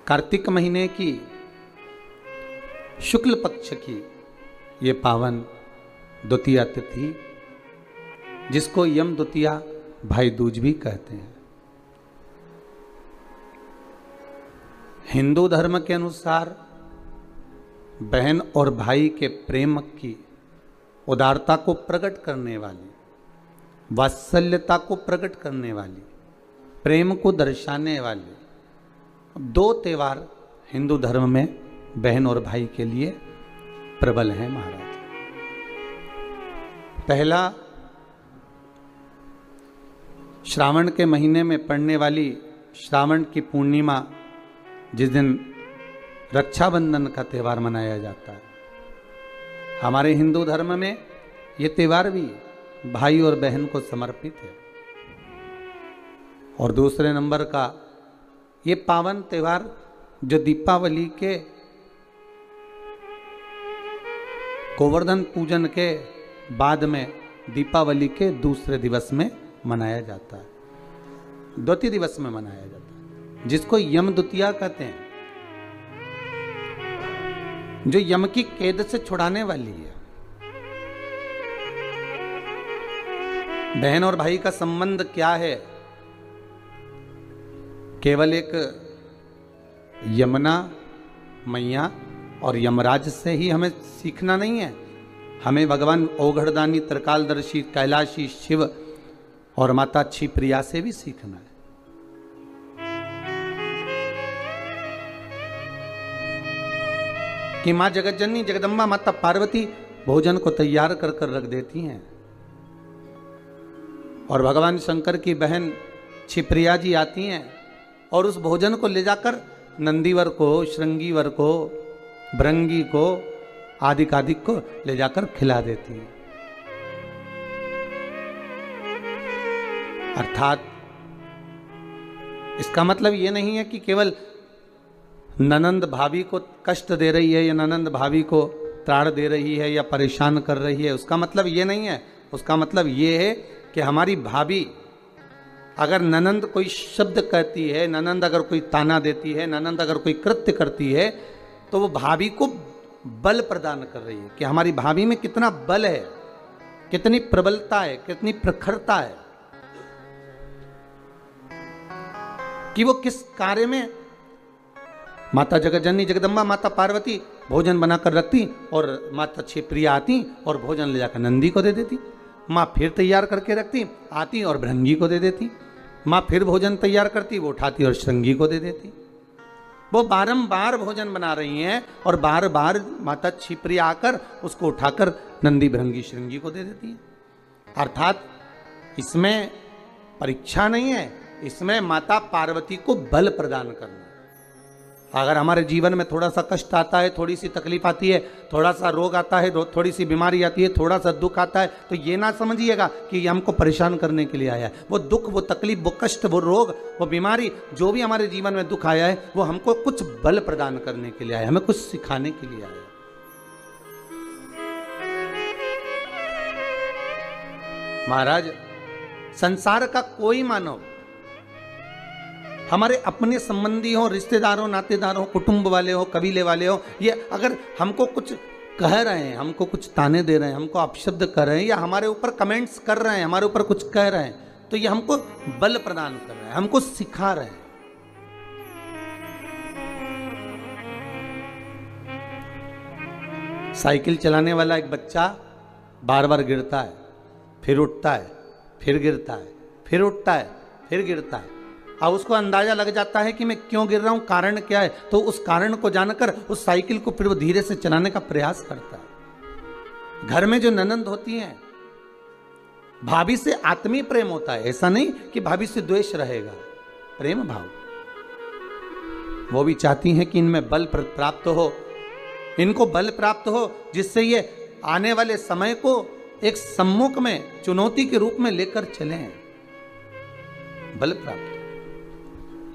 कार्तिक महीने की शुक्ल पक्ष की ये पावन द्वितीया तिथि, जिसको यम द्वितीया भाई दूज भी कहते हैं, हिंदू धर्म के अनुसार बहन और भाई के प्रेम की उदारता को प्रकट करने वाली, वात्सल्यता को प्रकट करने वाली, प्रेम को दर्शाने वाली दो त्यौहार हिंदू धर्म में बहन और भाई के लिए प्रबल हैं महाराज। पहला, श्रावण के महीने में पड़ने वाली श्रावण की पूर्णिमा, जिस दिन रक्षाबंधन का त्यौहार मनाया जाता है। हमारे हिंदू धर्म में ये त्यौहार भी भाई और बहन को समर्पित है। और दूसरे नंबर का ये पावन त्यौहार जो दीपावली के गोवर्धन पूजन के बाद में दीपावली के दूसरे दिवस में मनाया जाता है, द्वितीय दिवस में मनाया जाता है, जिसको यम द्वितीया कहते हैं, जो यम की कैद से छुड़ाने वाली है। बहन और भाई का संबंध क्या है? केवल एक यमुना मैया और यमराज से ही हमें सीखना नहीं है, हमें भगवान ओघड़दानी, त्रिकालदर्शी, कैलाशी शिव और माता क्षिप्रिया से भी सीखना है। कि मां जगतजननी जगदम्बा माता पार्वती भोजन को तैयार कर कर रख देती हैं और भगवान शंकर की बहन क्षिप्रिया जी आती हैं और उस भोजन को ले जाकर नंदीवर को, श्रृंगीवर को, भृंगी को, आदिकादिक को ले जाकर खिला देती हैं। अर्थात इसका मतलब ये नहीं है कि केवल ननंद भाभी को कष्ट दे रही है या ननंद भाभी को त्राण दे रही है या परेशान कर रही है, उसका मतलब ये नहीं है। उसका मतलब ये है कि हमारी भाभी अगर ननंद कोई शब्द कहती है, ननंद अगर कोई ताना देती है, ननंद अगर कोई कृत्य करती है, तो वो भाभी को बल प्रदान कर रही है कि हमारी भाभी में कितना बल है, कितनी प्रबलता है, कितनी प्रखरता है, कि वो किस कार्य में माता जगतजननी जगदम्बा माता पार्वती भोजन बनाकर रखती और माता क्षिप्रिया आती और भोजन ले जाकर नंदी को दे देती। माँ फिर तैयार करके रखती, आती और भृंगी को दे देती। माँ फिर भोजन तैयार करती, वो उठाती और श्रृंगी को दे देती। वो बारंबार भोजन बना रही हैं और बार बार माता क्षिप्रिया आकर उसको उठाकर नंदी, भृंगी, श्रृंगी को दे देती है। अर्थात इसमें परीक्षा नहीं है, इसमें माता पार्वती को बल प्रदान करना। अगर हमारे जीवन में थोड़ा सा कष्ट आता है, थोड़ी सी तकलीफ आती है, थोड़ा सा रोग आता है, थोड़ी सी बीमारी आती है, थोड़ा सा दुख आता है, तो ये ना समझिएगा कि ये हमको परेशान करने के लिए आया है। वो दुख, वो तकलीफ, वो कष्ट, वो रोग, वो बीमारी, जो भी हमारे जीवन में दुख आया है, वो हमको कुछ बल प्रदान करने के लिए आया है, हमें कुछ सिखाने के लिए आया है। महाराज, संसार का कोई मानव, हमारे अपने संबंधी हो, रिश्तेदारों, नातेदारों, कुटुंब वाले हो, कबीले वाले हो, ये अगर हमको कुछ कह रहे हैं, हमको कुछ ताने दे रहे हैं, हमको अपशब्द कर रहे हैं या हमारे ऊपर कमेंट्स कर रहे हैं, हमारे ऊपर कुछ कह रहे हैं, तो ये हमको बल प्रदान कर रहे हैं, हमको सिखा रहे हैं। साइकिल चलाने वाला एक बच्चा बार बार गिरता है, फिर उठता है, फिर गिरता है, फिर उठता है, फिर गिरता है। अब उसको अंदाजा लग जाता है कि मैं क्यों गिर रहा हूं, कारण क्या है, तो उस कारण को जानकर उस साइकिल को फिर वो धीरे से चलाने का प्रयास करता है। घर में जो ननंद होती हैं, भाभी से आत्मीय प्रेम होता है, ऐसा नहीं कि भाभी से द्वेष रहेगा, प्रेम भाव। वो भी चाहती हैं कि इनमें बल प्राप्त हो, इनको बल प्राप्त हो, जिससे ये आने वाले समय को एक सम्मुख में चुनौती के रूप में लेकर चलें, बल प्राप्त।